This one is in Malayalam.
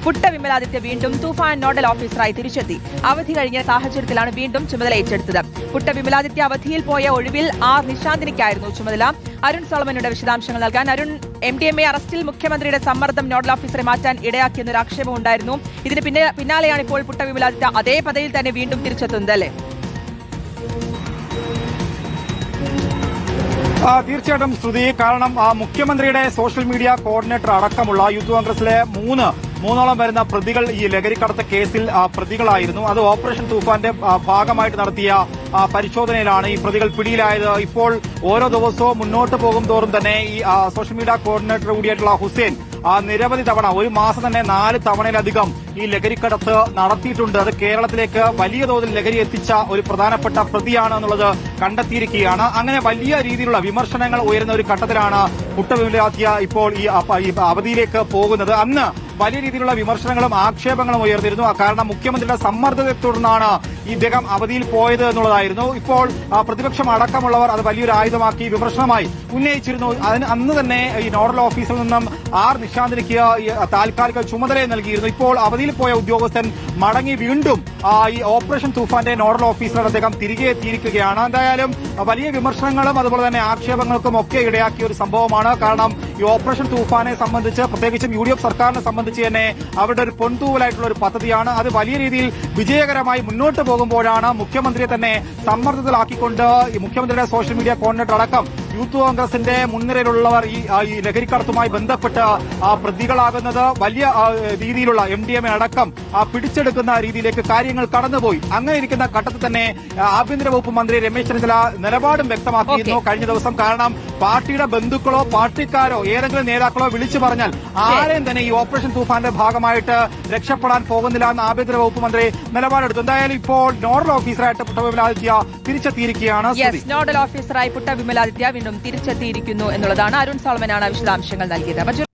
പുട്ട വിമലാദിത്യ വീണ്ടും തൂഫാൻ നോഡൽ ഓഫീസറായി തിരിച്ചെത്തി. അവധി കഴിഞ്ഞ സാഹചര്യത്തിലാണ് വീണ്ടും ചുമതല ഏറ്റെടുത്തത്. പുട്ട വിമലാദിത്യ അവധിയിൽ പോയ ഒഴിവിൽ ആർ നിശാന്തിനിക്കായിരുന്നു ചുമതല. അരുൺ സോളമനുടെ വിശദാംശങ്ങൾ നൽകാൻ. അരുൺ, MDMA അറസ്റ്റിൽ മുഖ്യമന്ത്രിയുടെ സമ്മർദ്ദം നോഡൽ ഓഫീസറെ മാറ്റാൻ ഇടയാക്കിയെന്നൊരു ആക്ഷേപം ഉണ്ടായിരുന്നു. ഇതിന് പിന്നാലെയാണ് ഇപ്പോൾ പുട്ട വിമലാദിത്യ അതേ പദവിയിൽ തന്നെ വീണ്ടും തിരിച്ചെത്തുന്നത് അല്ലേ? തീർച്ചയായിട്ടും ശ്രുതി, കാരണം മുഖ്യമന്ത്രിയുടെ സോഷ്യൽ മീഡിയ കോർഡിനേറ്റർ അടക്കമുള്ള യൂത്ത് കോൺഗ്രസിലെ മൂന്നോളം വരുന്ന പ്രതികൾ ഈ ലഹരിക്കടത്ത് കേസിൽ പ്രതികളായിരുന്നു. അത് ഓപ്പറേഷൻ തൂഫാന്റെ ഭാഗമായിട്ട് നടത്തിയ പരിശോധനയിലാണ് ഈ പ്രതികൾ പിടിയിലായത്. ഇപ്പോൾ ഓരോ ദിവസവും മുന്നോട്ട് പോകും തോറും തന്നെ ഈ സോഷ്യൽ മീഡിയ കോർഡിനേറ്റർ കൂടിയായിട്ടുള്ള ഹുസൈൻ നിരവധി തവണ, ഒരു മാസം തന്നെ 4 തവണയിലധികം ഈ ലഹരിക്കടത്ത് നടത്തിയിട്ടുണ്ട്. അത് കേരളത്തിലേക്ക് വലിയ തോതിൽ ലഹരി എത്തിച്ച ഒരു പ്രധാനപ്പെട്ട പ്രതിയാണ് എന്നുള്ളത് കണ്ടെത്തിയിരിക്കുകയാണ്. അങ്ങനെ വലിയ രീതിയിലുള്ള വിമർശനങ്ങൾ ഉയരുന്ന ഒരു ഘട്ടത്തിലാണ് പുട്ട വിമലാദിത്യ ഇപ്പോൾ ഈ അവധിയിലേക്ക് പോകുന്നത്. അന്ന് വലിയ രീതിയിലുള്ള വിമർശനങ്ങളും ആക്ഷേപങ്ങളും ഉയർന്നിരുന്നു. കാരണം മുഖ്യമന്ത്രിയുടെ സമ്മർദ്ദത്തെ തുടർന്നാണ് ഇദ്ദേഹം അവധിയിൽ പോയത് എന്നുള്ളതായിരുന്നു. ഇപ്പോൾ പ്രതിപക്ഷം അടക്കമുള്ളവർ അത് വലിയൊരു ആയുധമാക്കി വിമർശനമായി ഉന്നയിച്ചിരുന്നു. അന്ന് തന്നെ ഈ നോഡൽ ഓഫീസിൽ നിന്നും ആർ നിശാന്തിനിക്ക് താൽക്കാലിക ചുമതല നൽകിയിരുന്നു. ഇപ്പോൾ അവധിയിൽ പോയ ഉദ്യോഗസ്ഥൻ മടങ്ങി വീണ്ടും ഈ ഓപ്പറേഷൻ തൂഫാന്റെ നോഡൽ ഓഫീസർ അദ്ദേഹം തിരികെ എത്തിയിരിക്കുകയാണ്. എന്തായാലും വലിയ വിമർശനങ്ങളും അതുപോലെ തന്നെ ആക്ഷേപങ്ങൾക്കും ഒക്കെ ഇടയാക്കിയ ഒരു സംഭവമാണ്. കാരണം ഈ ഓപ്പറേഷൻ തൂഫാനെ സംബന്ധിച്ച്, പ്രത്യേകിച്ചും UDF സർക്കാരിനെ സംബന്ധിച്ച് തന്നെ അവരുടെ ഒരു പൊൻതൂവലായിട്ടുള്ള ഒരു പദ്ധതിയാണ്. അത് വലിയ രീതിയിൽ വിജയകരമായി മുന്നോട്ട് പോകുമ്പോഴാണ് മുഖ്യമന്ത്രിയെ തന്നെ സമ്മർദ്ദത്തിലാക്കിക്കൊണ്ട് ഈ മുഖ്യമന്ത്രിയുടെ സോഷ്യൽ മീഡിയ കോർഡിനേറ്റർ അടക്കം യൂത്ത് കോൺഗ്രസിന്റെ മുൻനിരയിലുള്ളവർ ഈ ലഹരിക്കടത്തുമായി ബന്ധപ്പെട്ട് പ്രതികളാകുന്നത്. വലിയ രീതിയിലുള്ള MDMA അടക്കം പിടിച്ചെടുക്കുന്ന രീതിയിലേക്ക് കാര്യങ്ങൾ കടന്നുപോയി. അങ്ങനെ ഇരിക്കുന്ന ഘട്ടത്തിൽ തന്നെ ആഭ്യന്തര വകുപ്പ് മന്ത്രി രമേശ് ചെന്നിത്തല നിലപാടും വ്യക്തമാക്കിയിരുന്നു കഴിഞ്ഞ ദിവസം. കാരണം പാർട്ടിയുടെ ബന്ധുക്കളോ പാർട്ടിക്കാരോ ഏതെങ്കിലും നേതാക്കളോ വിളിച്ചു പറഞ്ഞാൽ ആരെയും തന്നെ ഈ ഓപ്പറേഷൻ തൂഫാന്റെ ഭാഗമായിട്ട് രക്ഷപ്പെടാൻ പോകുന്നില്ല എന്ന് ആഭ്യന്തര വകുപ്പ് മന്ത്രി നിലപാടെടുത്തു. എന്തായാലും ഇപ്പോൾ നോഡൽ ഓഫീസറായിട്ട് പുട്ട വിമലാദിത്യ തിരിച്ചെത്തിയിരിക്കുകയാണ്. നോഡൽ ഓഫീസറായി പുട്ട വിമലാദിത്യ വീണ്ടും തിരിച്ചെത്തിയിരിക്കുന്നു എന്നുള്ളതാണ്. അരുൺ സോളമനാണ് വിശദാംശങ്ങൾ നൽകിയത്.